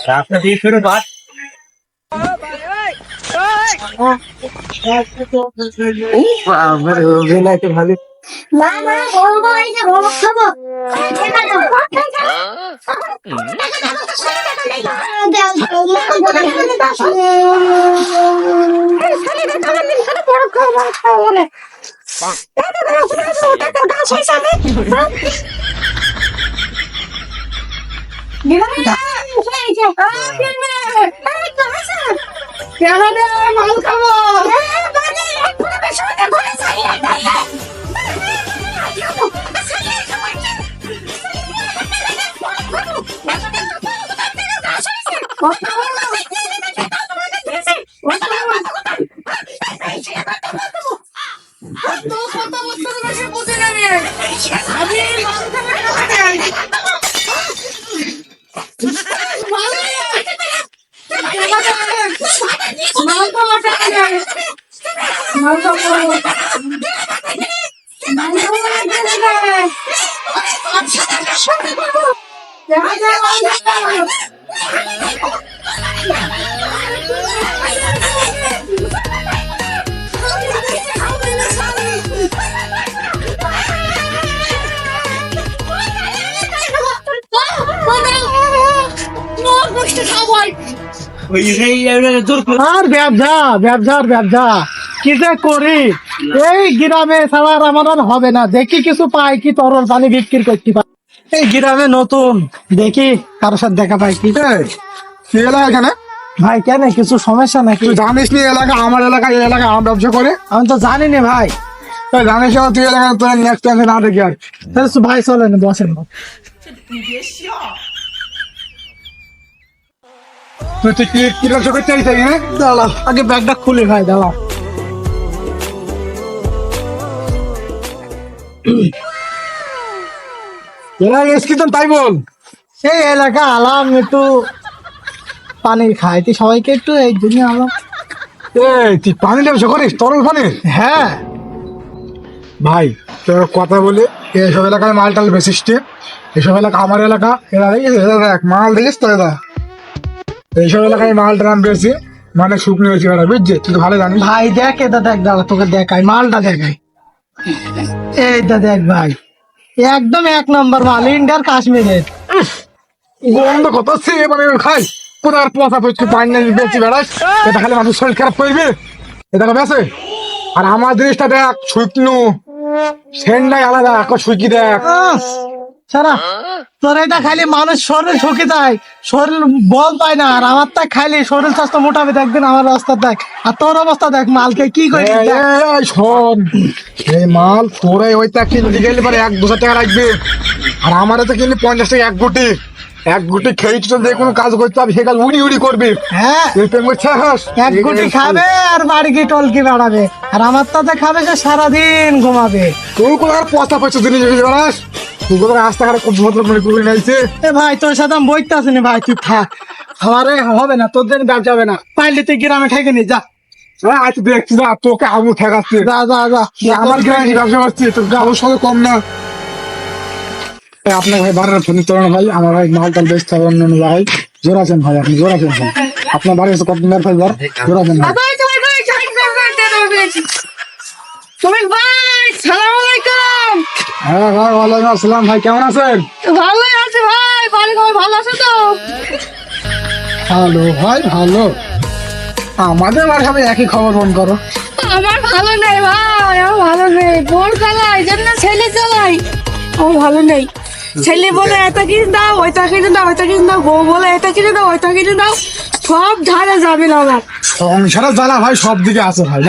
রাস্তা দিয়ে ফেরো বাদ ভালো মাল খাবো আর ব্যবসার ব্যবসা কি যে করি এই গ্রামে ছাড়া আর আমার আর হবে না। দেখি কিছু পাই কি তরল পানি বিক্রি করতে পারি এই গ্রামে নতুন, দেখি কারোর সাথে দেখা পাই কি। এখানে ভাই কেন কিছু সমস্যা নাকি? তুই জানিস নি এলাকা আমার এলাকা, এই এলাকা আমার ব্যবসা করে। আমি তো জানি না ভাই। তুই জানিস না তুই এলাকা তোর নেক্সট টাইম না দেখি আর তাহলে তো ভাই চলেন বসেন। তুই কি ব্যবসা করতে চাইছিস এখানে? দাঁড়াও আগে ব্যাগটা খুলি ভাই, দাঁড়াও। এলাকা এসকি তো তাই বল। সেই এলাকা আলাম একটু পানি খাইতে সবাইকে একটু এই জন্য আলাম। তুই পানি ব্যবসা করিস, তরল পানি? হ্যাঁ ভাই তোর কথা বলে এসব এলাকায় মাল টাল বেশিস, এসব এলাকা আমার এলাকা। এরা দেখ মাল দেখিস তো দাদা, এইসব এলাকায় মাল টাল বেশি, মানে শুকনো হয়েছে বেড়া, বুঝছি? তুই তো ভালো জানিস। ভাই দেখ এটা দেখ, দাঁড়া তোকে দেখাই মালটা দেখাই। এইটা দেখ ভাই, একদম এক নম্বর মাল, ইন্ডিয়ার কাশ্মীরের। গন্ধ কত হচ্ছে মানে খাই পুরার পচা পচকে পানি বেশি বেড়াস, এটা খালি মানুষ শরীর খারাপ করবে, এটা বেছে। আর আমার জিনিসটা দেখ শুকনো, সেন্ডাই আলাদা, শুকি দেখ সারা তোর এটা খালি মানুষ শরীর ঠকে যায়, শরীর বল পায় না। আর আমার তা খালি শরীর স্বাস্থ্য মোটাবে, দেখবেন আমার অবস্থা দেখ। আর তোর অবস্থা দেখ, মালকে কি করে শোন, এই মাল তোরা ওইটা কিনতে গেলে পরে 1-2 টাকা রাখবে, আর আমার তো কিনলে 50 টাকা এক গুটি খেয়ে তো যে কোনো কাজ করতে হবে, সেকাল উড়ি উড়ি করবে। হ্যাঁ এক গুটি খাবে আর বাড়ি গিয়ে টলকি বাড়াবে, আর আমার তাতে খাবে সে সারাদিন ঘুমাবে। তুই কোনো আর পচা পচা জিনিস বেড়াস, তুই কোনো রাস্তাঘাটে খুব ভদ্র করে করে নিয়েছে। ভাই তোর সাথে আমি বইতে আসিনি ভাই, তুই থাক, আমারে হবে না, তোর জন্য ব্যবসা হবে না। পাইলে তুই গ্রামে ঠেকে নি যা। আচ্ছা দেখছি না তোকে আমু ঠেকাচ্ছে, যা যা যা, আমার গ্রামে ব্যবসা করছি, তোর গ্রামের সঙ্গে কম না। আপনার ভাই বাড়ির ফোন তোলেন ভাই, আমার ভাই মাল টাল বেচতে হবে অন্য ভাই। জোর আছেন ভাই, আপনি জোর আছেন ভাই। আপনার বাড়ি এসে কতদিন ভাই জোর আছেন ভাই। তুমি ভাই সালাম আলাইকুম। হ্যাঁ ভাই ওয়ালাইকুম আসসালাম। ভাই কেমন আছেন? ভালোই আছে ভাই, বাড়ি ঘর ভালো আছে তো? ভালো ভাই ভালো, আমাদের বাড়ি সবাই একই খবর ফোন করো। আমার ভালো নেই ভাই, আমার ভালো নেই। বোন চালাই জন্য ছেলে চালাই, আমার ভালো নেই। ছেলে বলে এটা কিনে দাও, ওইটা কিনে দাও, ওইটা কিনে দাও। বউ বলে এটা কিনে দাও, ওইটা কিনে দাও। সব ধারে যাবে না আমার সংসারে জ্বালা ভাই সব দিকে আছে ভাই।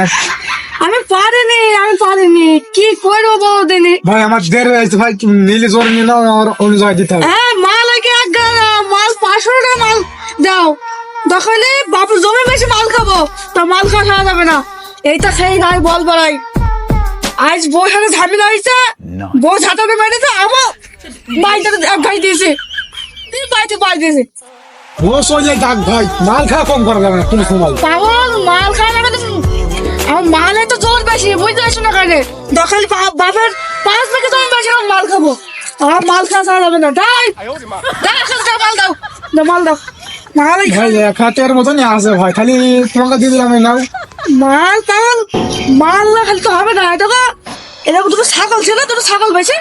আমি পারিনি কি করবো বউদিনী। ভাই আমার দেরি হয়েছে ভাই, নিলে জোর নিয়ে নাও, আমার অন্য জায়গায় দিতে হবে। হ্যাঁ মাল আগে এক গাড়া মাল 500 টাকা মাল দাও, দখলে বাপু জমি বেশি মাল খাবো, তা মাল খাওয়া সারা যাবে না। এইটা সেই গায়ে বল বাড়াই। আজ বউ সাথে ঝামেলা হয়েছে, বউ ঝাঁটাতে মেরেছে, আমার বাইটাতে এক গাই দিয়েছে, বাইতে পাই দিয়েছে। ও সোজা ডাক ভাই, মাল খাওয়া কম করা যাবে না তুমি সময়। পাগল মাল খাওয়া যাবে না, আমার মালে তো জোর বেশি, বুঝতে পারছো না? কানে দখল বাপের 5 থেকে জমি বেশি মাল খাবো, আর মাল খাওয়া ছাড়া যাবে না। যাই মাল দাও, মাল দাও, মাল ভাই 1,000 মতনই আছে ভাই, খালি তোমাকে দিয়ে দিলাম এই নাও। মাল কাল মাল না খালি তো হবে না। এটা দুটো ছাগল ছিল, দুটো ছাগল বেশি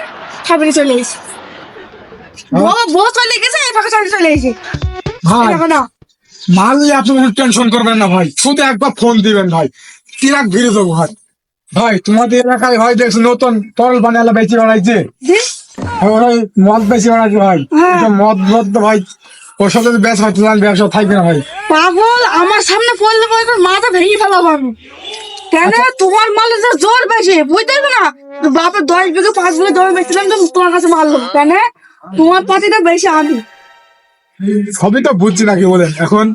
খাবি চলে এসে বউ চলে গেছে, এই ফাঁকা চলে এসে ভাই না। মাল নিয়ে আপনি কোনো টেনশন করবেন না ভাই, শুধু একবার ফোন দিবেন ভাই, তিরাক ভিড়ে দেবো ভাই। ভাই তোমাদের এলাকায় ভাই দেখছি নতুন তরল বানিয়ে বেশি বানাইছে, ওরাই মদ বেশি বানাইছে ভাই। ওসব মদ তো ভাই ওসব যদি বেশ হয় তোমার ব্যবসা থাকবে না ভাই। পাগল, আমার সামনে পড়লে পরে তোর মাথা ভেঙে ফেলাবো আমি। কেন তোমার মাল জোর বেশি বুঝতে পারবে না? বাপের 10 বিঘে 5 বিঘে জমি বেচছিলাম তো তোমার কাছে মারলো কেন? তোমার পাতিটা বেশি আমি। সবই তো বুঝছি নাকি বলেন, এখন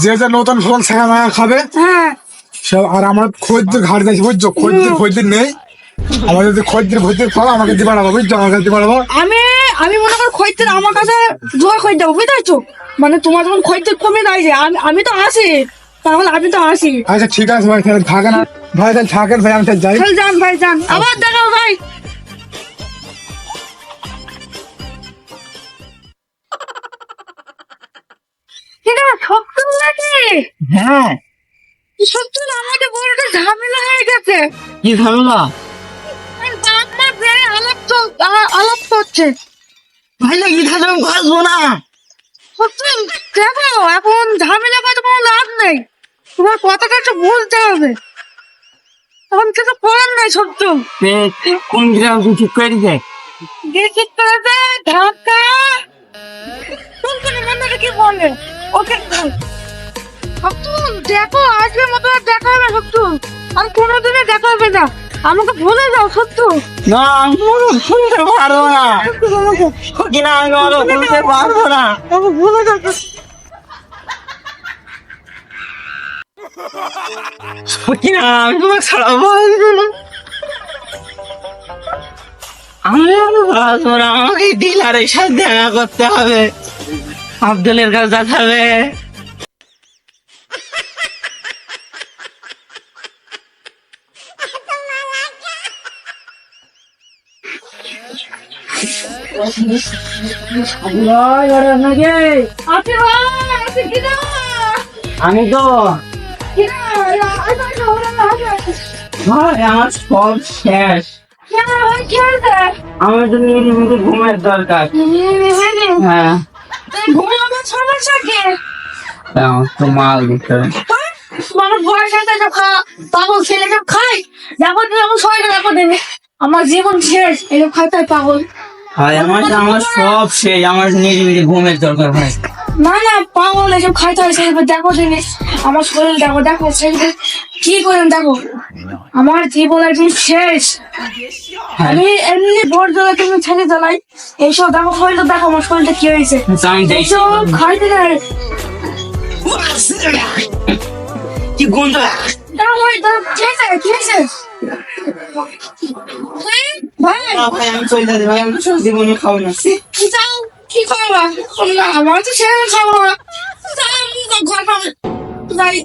যে যে নতুন ফোন শেখা মায়া খাবে হ্যাঁ সব। আর আমার খদ্দের ঘাট যাচ্ছে বুঝছো, খদ্দের নেই আমার, যদি খদ্দের ফল আমাকে দিতে পারবো বুঝছো, আমার কাছে দিতে পারবো। আমি মনে করি খদ্দের আমার কাছে জোর খদ্দ দেবো বুঝতে পারছো? মানে তোমার যখন খদ্দের কমে যাচ্ছে আমি তো আসি, তাহলে আমি তো আসি। আচ্ছা ঠিক আছে ভাই, তাহলে থাকেন ভাই, তাহলে থাকেন ভাই, আমি তাহলে যাই। চল যান ভাই যান, আবার দেখাও ভাই। এটা সত্যি নাকি? হ্যাঁ, সত্যি আমাকে বড় একটা ঝামেলা হয়ে গেছে। কি ঝামেলা? আমার প্রায় আলাপ করছে। ভাই লাগি তাহলে আমি ঘাসবো না। সত্যি দেখো, এখন ঝামেলা করে কোনো লাভ নেই, তোমার কথাটা একটু বলতে হবে। এখন কিছু করার নাই সত্য। কোন গ্রাম ঠিক করে দিতে? গেছে করেছে ঢাকা কোন মনে কি বলে ওকে সত্য। দেখো আজকের মতো আর দেখা হবে সত্য, আর কোনোদিনই দেখা হবে না। আমাকে ভুলে যাও সত্য। না, আমি শুনতে পারবো না। কিনা আমি শুনতে পারবো না। আমাকে ভুলে যাও। কিনা আমি তোমাকে ছাড়াবো না। আমি বাঁচবো না, আমাকে ডিলারের সাথে দেখা করতে হবে, আব্দুলের কাছে যেতে হবে। আমি তো ভাই আমার সব শেষ, আমার তো নিরিবিলি ঘুমের দরকার। হ্যাঁ, ঘুমানোর সমস্যা কি? আমার তো মাল দিতে হবে। মানুষ বয়স হয়ে গেছে, পাগল ছেলে সব খাই, যখন যখন শরীরে দেখো দেবে আমার জীবন শেষ, এরকম খাই তাই পাগল। ভাই আমার সব শেষ, আমার নিরিবিলি ঘুমের দরকার ভাই। না না পাগল, এসব খাইতে হয় সেভাবে দেখো জিনিস, আমার শরীর দেখো, দেখো সেভাবে কি করেন দেখো, আমার জীবন একদিন শেষ। আমি এমনি ভোর জ্বালা তুমি ছেলে জ্বালাই, এইসব দেখো শরীরটা দেখো, আমার শরীরটা কি হয়েছে, আমি এইসব খাইতে দেয়। কি গন্ধ! কি হয়েছে ভাই? ভাই আমি চলে যাচ্ছি ভাই, আমি জীবনে খাবো না। যাও, কি করবা? না, আমার তো শেষ খাবো না। যাও, ঘর পাবে যাই।